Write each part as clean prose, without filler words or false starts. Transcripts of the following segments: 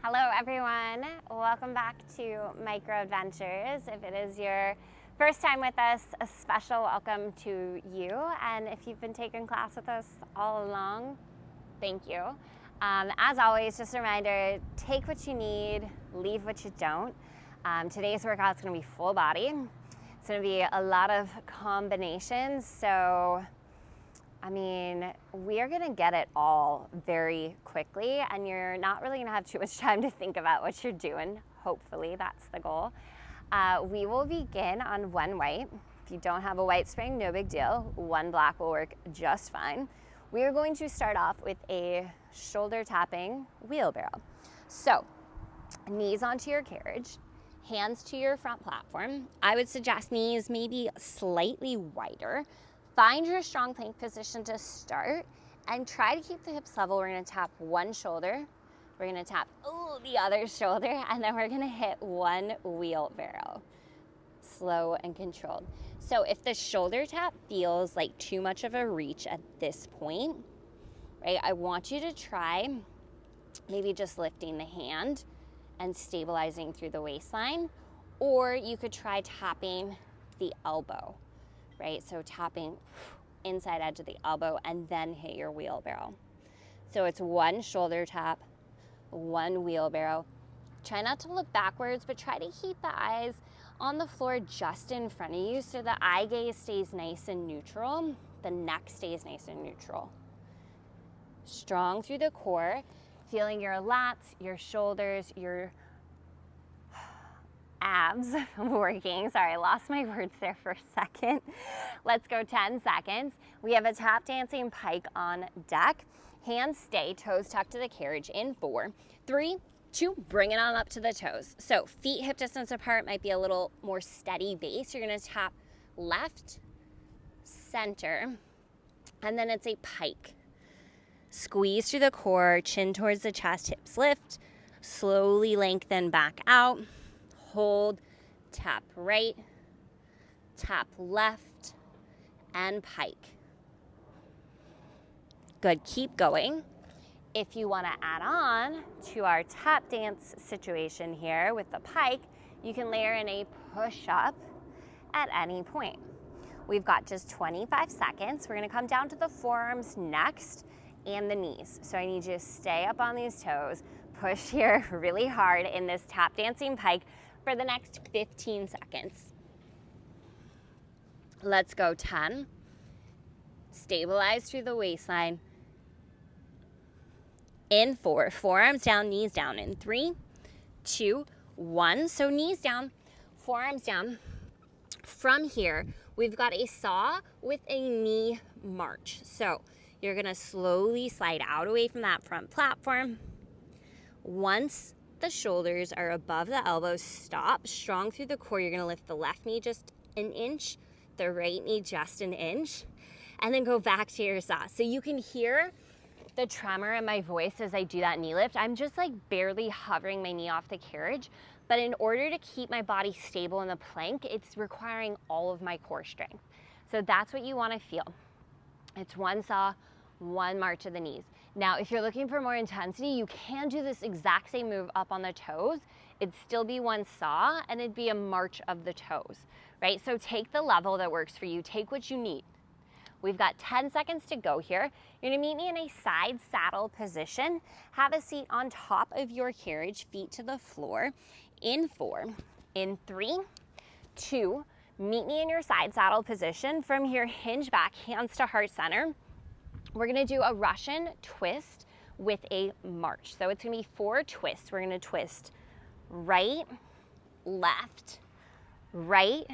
Hello everyone, welcome back to Micro Adventures. If it is your first time with us, a special welcome to you. And if you've been taking class with us all along, thank you. As always, just a reminder, take what you need, leave what you don't. Today's workout is going to be full body. It's going to be a lot of combinations, so we are gonna get it all very quickly, and you're not really gonna have too much time to think about what you're doing. Hopefully, that's the goal. We will begin on one white. If you don't have a white spring, no big deal. One black will work just fine. We are going to start off with a shoulder tapping wheelbarrow. So, knees onto your carriage, hands to your front platform. I would suggest knees maybe slightly wider. Find your strong plank position to start and try to keep the hips level. We're gonna tap one shoulder, we're gonna tap the other shoulder, and then we're gonna hit one wheelbarrow. Slow and controlled. So if the shoulder tap feels like too much of a reach at this point, right, I want you to try maybe just lifting the hand and stabilizing through the waistline, or you could try tapping the elbow. Right, so tapping inside edge of the elbow and then hit your wheelbarrow. So it's one shoulder tap, one wheelbarrow. Try not to look backwards, but try to keep the eyes on the floor just in front of you so the eye gaze stays nice and neutral, the neck stays nice and neutral. Strong through the core, feeling your lats, your shoulders, your abs working. Sorry, I lost my words there for a second. Let's go 10 seconds. We have a tap dancing pike on deck. Hands stay, toes tucked to the carriage in 4, 3, 2, bring it on up to the toes. So feet hip distance apart, might be a little more steady base. You're gonna tap left, center, and then it's a pike. Squeeze through the core, chin towards the chest, hips lift, slowly lengthen back out. Hold, tap right, tap left, and pike. Good, keep going. If you want to add on to our tap dance situation here with the pike, you can layer in a push-up at any point. We've got just 25 seconds. We're going to come down to the forearms next and the knees. So I need you to stay up on these toes, push here really hard in this tap dancing pike for the next 15 seconds. Let's go 10. Stabilize through the waistline. In 4, forearms down, knees down. In 3, 2, 1. So knees down, forearms down. From here, we've got a saw with a knee march. So you're gonna slowly slide out away from that front platform. Once the shoulders are above the elbows, stop, strong through the core. You're gonna lift the left knee just an inch, the right knee just an inch, and then go back to your saw. So you can hear the tremor in my voice as I do that knee lift. I'm just like barely hovering my knee off the carriage, but in order to keep my body stable in the plank, it's requiring all of my core strength. So that's what you wanna feel. It's one saw, one march of the knees. Now, if you're looking for more intensity, you can do this exact same move up on the toes. It'd still be one saw, and it'd be a march of the toes, right? So take the level that works for you. Take what you need. We've got 10 seconds to go here. You're gonna meet me in a side saddle position. Have a seat on top of your carriage, feet to the floor. In 4, in 3, 2, meet me in your side saddle position. From here, hinge back, hands to heart center. We're gonna do a Russian twist with a march. So it's gonna be 4 twists. We're gonna twist right, left, right,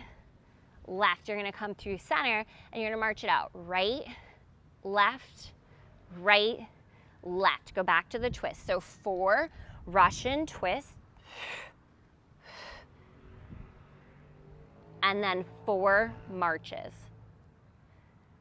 left. You're gonna come through center and you're gonna march it out. Right, left, right, left. Go back to the twist. So 4 Russian twists. And then 4 marches.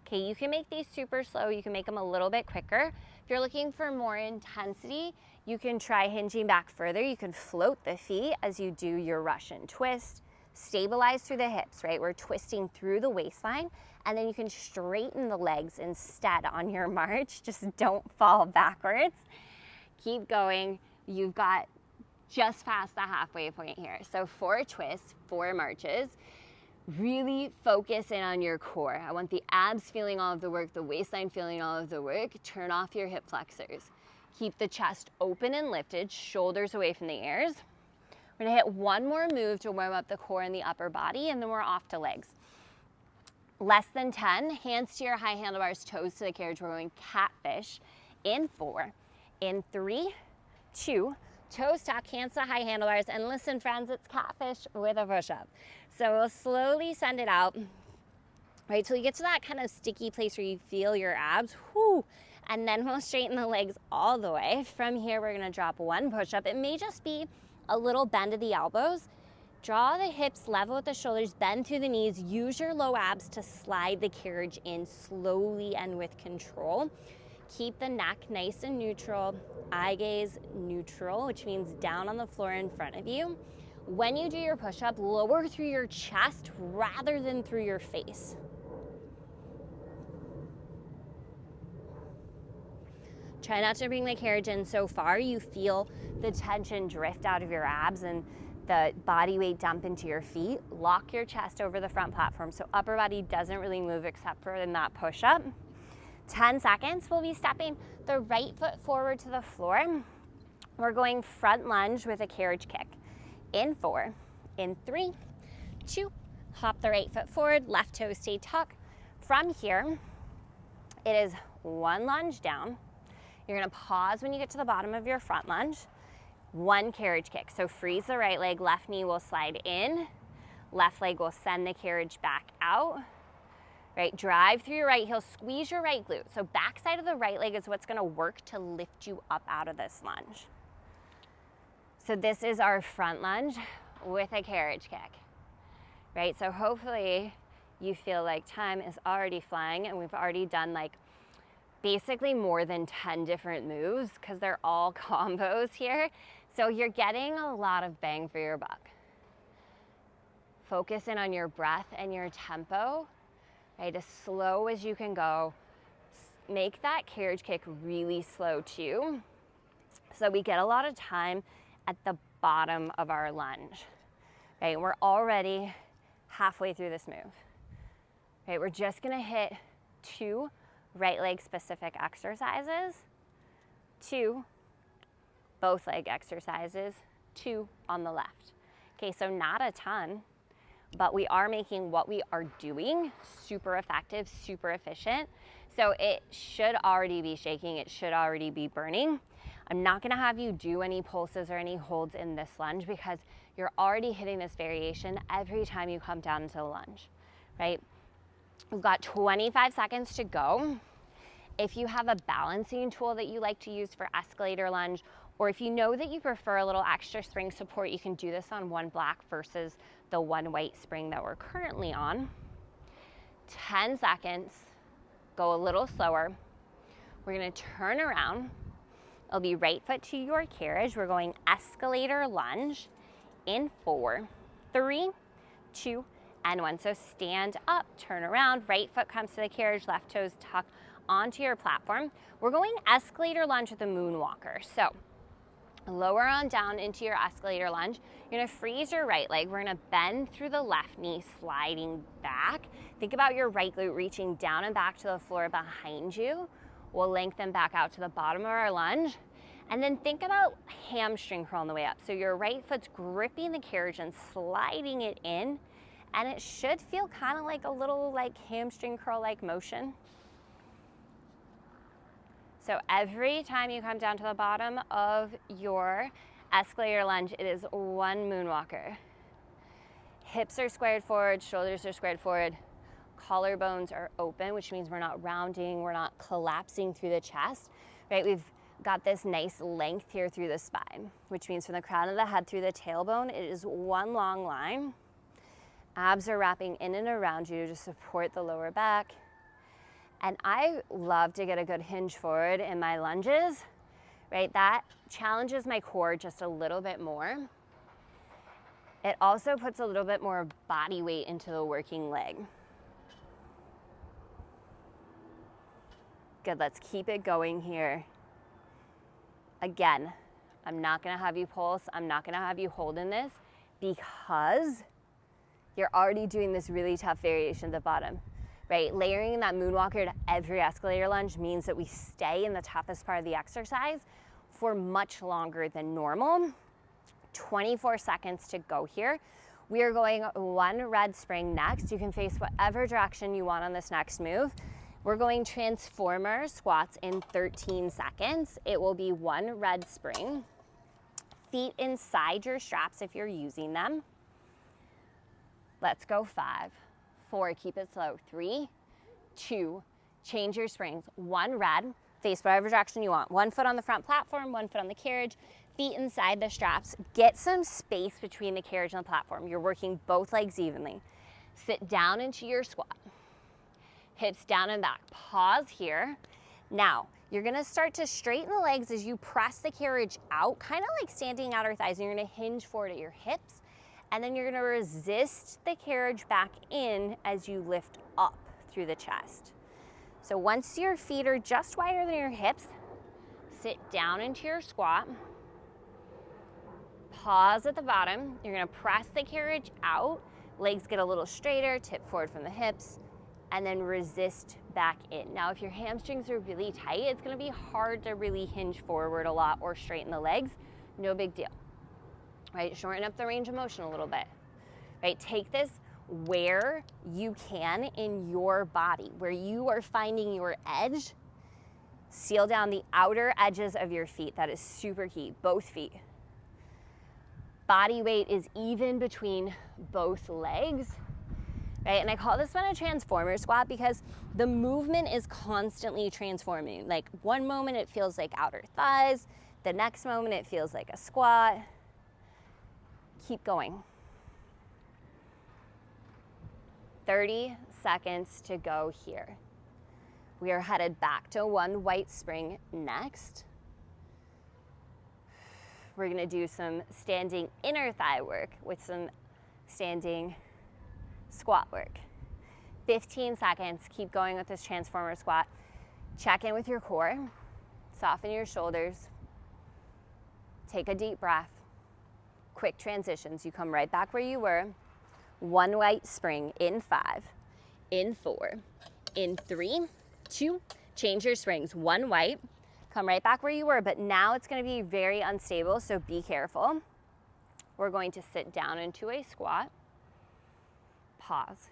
Okay, you can make these super slow. You can make them a little bit quicker. If you're looking for more intensity, you can try hinging back further. You can float the feet as you do your Russian twist. Stabilize through the hips, right? We're twisting through the waistline, and then you can straighten the legs instead on your march. Just don't fall backwards. Keep going. You've got just past the halfway point here. So 4 twists, 4 marches. Really focus in on your core. I want the abs feeling all of the work, the waistline feeling all of the work. Turn off your hip flexors. Keep the chest open and lifted, shoulders away from the ears. We're gonna hit one more move to warm up the core and the upper body, and then we're off to legs. Less than 10, hands to your high handlebars, toes to the carriage. We're going catfish in 4, in 3, 2, toes tuck, hands to high handlebars, and listen friends, it's catfish with a push-up. So we'll slowly send it out, right, till you get to that kind of sticky place where you feel your abs, whoo, and then we'll straighten the legs all the way. From here, we're gonna drop 1 push-up. It may just be a little bend of the elbows. Draw the hips level with the shoulders, bend through the knees, use your low abs to slide the carriage in slowly and with control. Keep the neck nice and neutral, eye gaze neutral, which means down on the floor in front of you. When you do your push-up, lower through your chest rather than through your face. Try not to bring the carriage in so far you feel the tension drift out of your abs and the body weight dump into your feet. Lock your chest over the front platform so upper body doesn't really move except for in that push-up. 10 seconds, we'll be stepping the right foot forward to the floor. We're going front lunge with a carriage kick. In 4, in 3, 2, hop the right foot forward, left toe stay tucked. From here, it is 1 lunge down. You're gonna pause when you get to the bottom of your front lunge. 1 carriage kick. So freeze the right leg, left knee will slide in, left leg will send the carriage back out. Right, drive through your right heel, squeeze your right glute. So backside of the right leg is what's gonna work to lift you up out of this lunge. So this is our front lunge with a carriage kick, right? So hopefully you feel like time is already flying and we've already done like basically more than 10 different moves because they're all combos here. So you're getting a lot of bang for your buck. Focus in on your breath and your tempo, right? As slow as you can go. Make that carriage kick really slow too, so we get a lot of time at the bottom of our lunge, right? We're already halfway through this move, right? We're just gonna hit 2 right leg specific exercises, 2 both leg exercises, 2 on the left. Okay, so not a ton, but we are making what we are doing super effective, super efficient. So it should already be shaking, it should already be burning. I'm not gonna have you do any pulses or any holds in this lunge because you're already hitting this variation every time you come down into the lunge, right? We've got 25 seconds to go. If you have a balancing tool that you like to use for escalator lunge, or if you know that you prefer a little extra spring support, you can do this on 1 black versus the 1 white spring that we're currently on. 10 seconds, go a little slower. We're gonna turn around. It'll be right foot to your carriage. We're going escalator lunge in 4, 3, 2, and 1. So stand up, turn around, right foot comes to the carriage, left toes tuck onto your platform. We're going escalator lunge with a moonwalker. So lower on down into your escalator lunge. You're gonna freeze your right leg. We're gonna bend through the left knee, sliding back. Think about your right glute reaching down and back to the floor behind you. We'll lengthen back out to the bottom of our lunge. And then think about hamstring curl on the way up. So your right foot's gripping the carriage and sliding it in. And it should feel kind of like a little like hamstring curl like motion. So every time you come down to the bottom of your escalator lunge, it is 1 moonwalker. Hips are squared forward, shoulders are squared forward, collarbones are open, which means we're not rounding, we're not collapsing through the chest, right? We've got this nice length here through the spine, which means from the crown of the head through the tailbone, it is 1 long line. Abs are wrapping in and around you to support the lower back. And I love to get a good hinge forward in my lunges, right? That challenges my core just a little bit more. It also puts a little bit more body weight into the working leg. Good, let's keep it going here. Again, I'm not gonna have you pulse. I'm not gonna have you hold in this because you're already doing this really tough variation at the bottom, right? Layering that moonwalker to every escalator lunge means that we stay in the toughest part of the exercise for much longer than normal. 24 seconds to go here. We are going one red spring next. You can face whatever direction you want on this next move. We're going transformer squats in 13 seconds. It will be one red spring. Feet inside your straps if you're using them. Let's go 5, 4, keep it slow. 3, 2, change your springs. One red, face whatever direction you want. One foot on the front platform, one foot on the carriage, feet inside the straps. Get some space between the carriage and the platform. You're working both legs evenly. Sit down into your squat. Hips down and back. Pause here. Now, you're gonna start to straighten the legs as you press the carriage out, kind of like standing outer thighs, and you're gonna hinge forward at your hips, and then you're gonna resist the carriage back in as you lift up through the chest. So once your feet are just wider than your hips, sit down into your squat. Pause at the bottom. You're gonna press the carriage out, legs get a little straighter, tip forward from the hips, and then resist back in. Now, if your hamstrings are really tight, it's gonna be hard to really hinge forward a lot or straighten the legs. No big deal, right? Shorten up the range of motion a little bit, right? Take this where you can in your body, where you are finding your edge. Seal down the outer edges of your feet. That is super key, both feet. Body weight is even between both legs. Right? And I call this one a transformer squat because the movement is constantly transforming. Like one moment it feels like outer thighs, the next moment it feels like a squat. Keep going. 30 seconds to go here. We are headed back to one white spring next. We're gonna do some standing inner thigh work with some standing squat work. 15 seconds, keep going with this transformer squat. Check in with your core, soften your shoulders, take a deep breath. Quick transitions, you come right back where you were. One white spring in 5, in 4, in 3, 2, change your springs. One white, come right back where you were, but now it's gonna be very unstable, so be careful. We're going to sit down into a squat. Pause.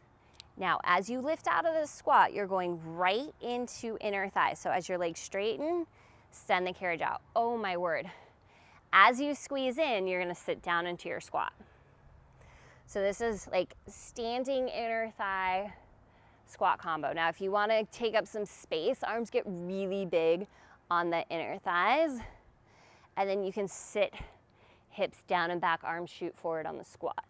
Now, as you lift out of the squat, you're going right into inner thigh. So as your legs straighten, send the carriage out. Oh my word. As you squeeze in, you're gonna sit down into your squat. So this is like standing inner thigh squat combo. Now, if you wanna take up some space, arms get really big on the inner thighs, and then you can sit hips down and back, arms shoot forward on the squat.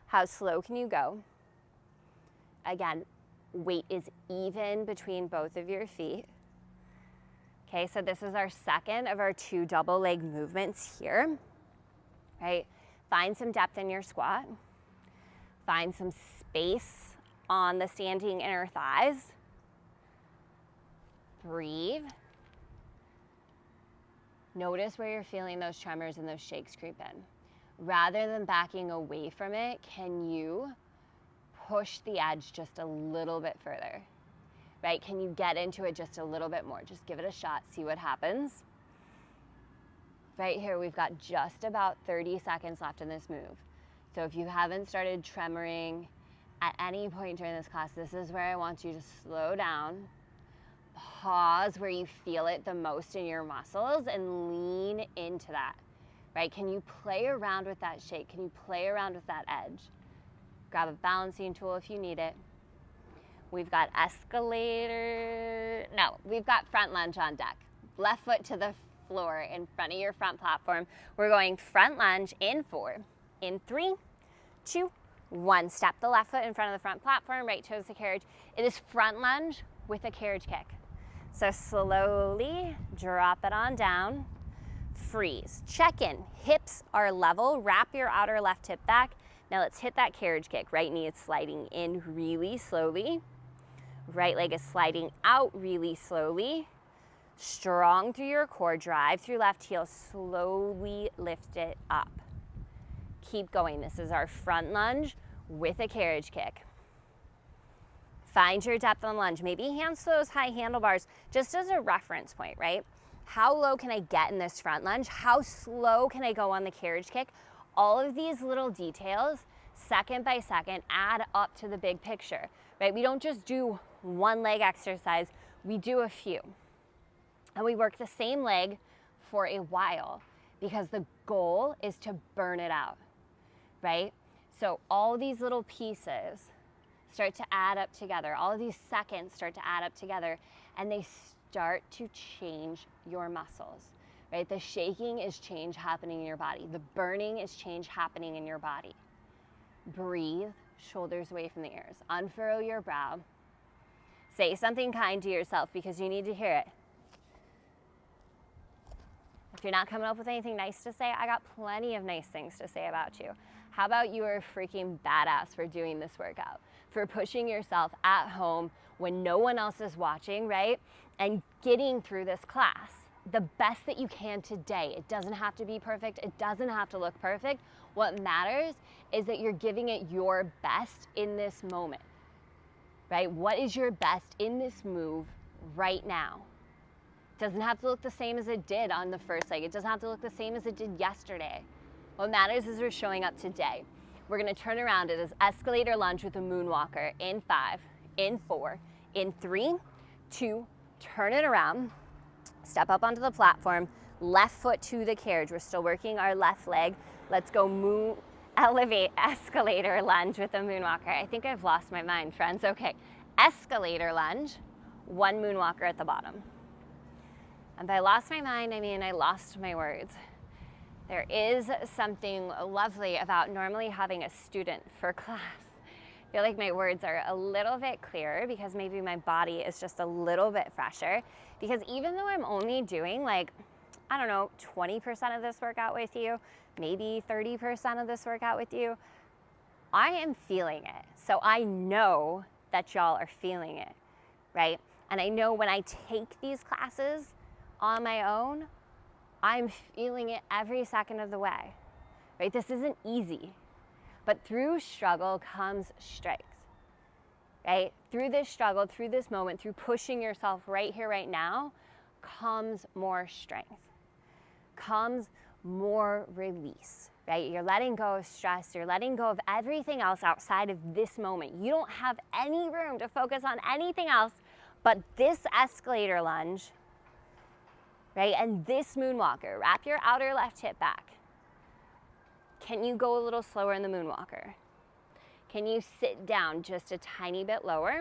How slow can you go? Again, weight is even between both of your feet. Okay, so this is our second of our 2 double leg movements here, right? Find some depth in your squat. Find some space on the standing inner thighs. Breathe. Notice where you're feeling those tremors and those shakes creep in. Rather than backing away from it, can you push the edge just a little bit further, right? Can you get into it just a little bit more? Just give it a shot, see what happens. Right here, we've got just about 30 seconds left in this move. So if you haven't started tremoring at any point during this class, this is where I want you to slow down, pause where you feel it the most in your muscles, and lean into that. Right? Can you play around with that shake? Can you play around with that edge? Grab a balancing tool if you need it. We've got we've got front lunge on deck. Left foot to the floor in front of your front platform. We're going front lunge in 4, in 3, 2, 1. Step the left foot in front of the front platform, right toes the carriage. It is front lunge with a carriage kick. So slowly drop it on down. Freeze. Check in. Hips are level. Wrap your outer left hip back. Now let's hit that carriage kick. Right knee is sliding in really slowly. Right leg is sliding out really slowly. Strong through your core, drive through left heel, slowly lift it up. Keep going. This is our front lunge with a carriage kick. Find your depth on lunge. Maybe hands to those high handlebars just as a reference point, right? How low can I get in this front lunge? How slow can I go on the carriage kick? All of these little details, second by second, add up to the big picture, right? We don't just do one leg exercise, we do a few. And we work the same leg for a while because the goal is to burn it out, right? So all these little pieces start to add up together. All of these seconds start to add up together, and they start to change your muscles, right? The shaking is change happening in your body. The burning is change happening in your body. Breathe, shoulders away from the ears. Unfurrow your brow. Say something kind to yourself because you need to hear it. If you're not coming up with anything nice to say, I got plenty of nice things to say about you. How about you are a freaking badass for doing this workout, for pushing yourself at home when no one else is watching, right? And getting through this class the best that you can today. It doesn't have to be perfect. It doesn't have to look perfect. What matters is that you're giving it your best in this moment, right? What is your best in this move right now? It doesn't have to look the same as it did on the first leg. It doesn't have to look the same as it did yesterday. What matters is we're showing up today. We're gonna turn around it as escalator lunge with a moonwalker in 5, in 4, in 3, 2, turn it around, step up onto the platform, left foot to the carriage. We're still working our left leg. Let's go elevate escalator lunge with a moonwalker. I think I've lost my mind, friends. Okay, escalator lunge, one moonwalker at the bottom. And by lost my mind, I mean I lost my words. There is something lovely about normally having a student for class. I feel like my words are a little bit clearer because maybe my body is just a little bit fresher. Because even though I'm only doing 20% of this workout with you, maybe 30% of this workout with you, I am feeling it. So I know that y'all are feeling it, right? And I know when I take these classes on my own, I'm feeling it every second of the way, right? This isn't easy, but through struggle comes strength, right? Through this struggle, through this moment, through pushing yourself right here, right now, comes more strength, comes more release, right? You're letting go of stress, you're letting go of everything else outside of this moment. You don't have any room to focus on anything else but this escalator lunge, right? And this moonwalker. Wrap your outer left hip back. Can you go a little slower in the moonwalker? Can you sit down just a tiny bit lower?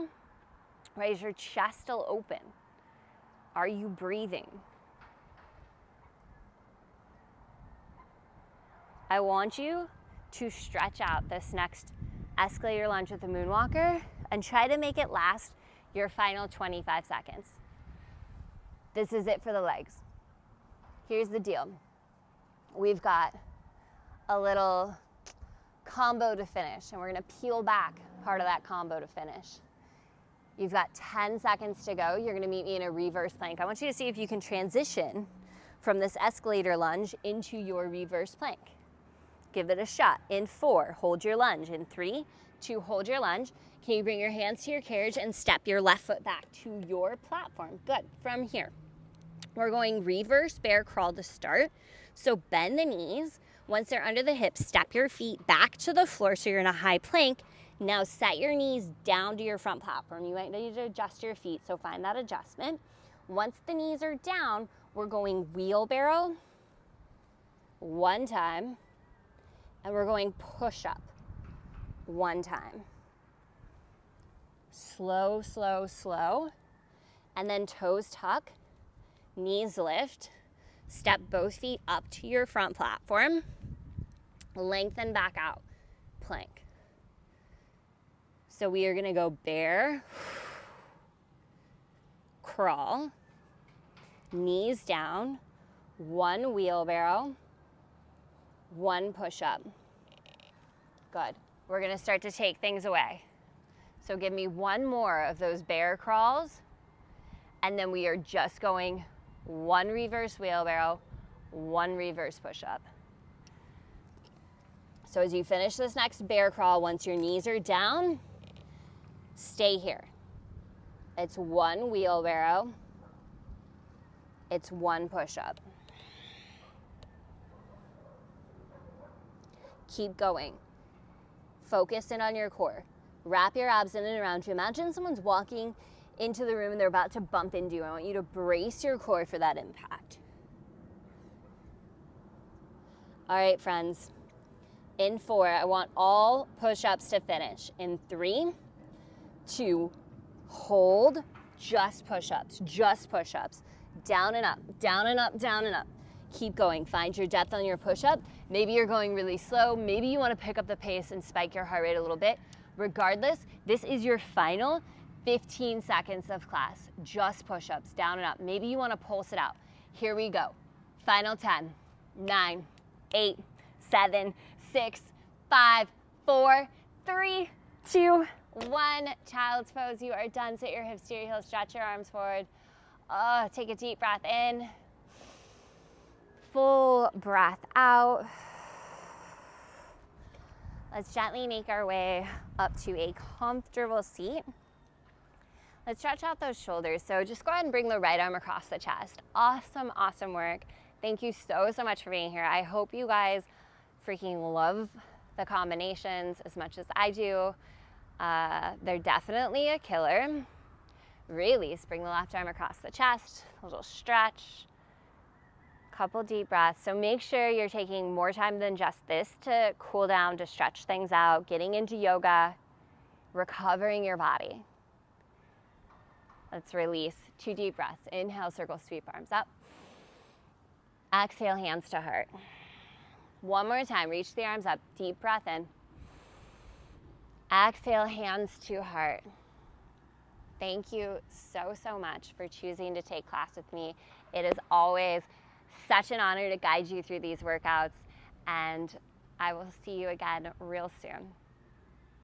Right, is your chest still open? Are you breathing? I want you to stretch out this next escalator lunge with the moonwalker and try to make it last your final 25 seconds. This is it for the legs. Here's the deal. We've got a little combo to finish, and we're gonna peel back part of that combo to finish. You've got 10 seconds to go. You're gonna meet me in a reverse plank. I want you to see if you can transition from this escalator lunge into your reverse plank. Give it a shot. In 4, hold your lunge. In 3, 2, hold your lunge. Can you bring your hands to your carriage and step your left foot back to your platform? Good. From here, we're going reverse bear crawl to start. So bend the knees. Once they're under the hips, step your feet back to the floor so you're in a high plank. Now set your knees down to your front platform. You might need to adjust your feet, so find that adjustment. Once the knees are down, we're going wheelbarrow one time, and we're going push up one time. Slow, slow, slow. And then toes tuck, knees lift, step both feet up to your front platform, lengthen back out, plank. So we are gonna go bear, crawl, knees down, one wheelbarrow, one push-up. Good. We're gonna start to take things away. So give me one more of those bear crawls, and then we are just going 1 reverse wheelbarrow, 1 reverse push-up. So as you finish this next bear crawl, once your knees are down, stay here. It's 1 wheelbarrow, it's 1 push-up. Keep going. Focus in on your core. Wrap your abs in and around you. Imagine someone's walking into the room and they're about to bump into you. I want you to brace your core for that impact. All right, friends. In 4, I want all push-ups to finish. In 3, 2, hold, just push-ups, just push-ups. Down and up, down and up, down and up. Keep going. Find your depth on your push-up. Maybe you're going really slow. Maybe you want to pick up the pace and spike your heart rate a little bit. Regardless, this is your final 15 seconds of class. Just push-ups, down and up. Maybe you want to pulse it out. Here we go. Final 10, 9, 8, 7, 6, 5, 4, 3, 2, 1. Child's pose. You are done. Sit your hips to your heels. Stretch your arms forward. Take a deep breath in. Full breath out. Let's gently make our way up to a comfortable seat. Let's stretch out those shoulders. So just go ahead and bring the right arm across the chest. Awesome, awesome work. Thank you so much for being here. I hope you guys freaking love the combinations as much as I do. They're definitely a killer. Release, bring the left arm across the chest, a little stretch, couple deep breaths. So make sure you're taking more time than just this to cool down, to stretch things out, getting into yoga, recovering your body. Let's release. 2 deep breaths. Inhale, circle, sweep arms up. Exhale, hands to heart. One more time, reach the arms up, deep breath in. Exhale, hands to heart. Thank you so much for choosing to take class with me. It is always such an honor to guide you through these workouts, and I will see you again real soon.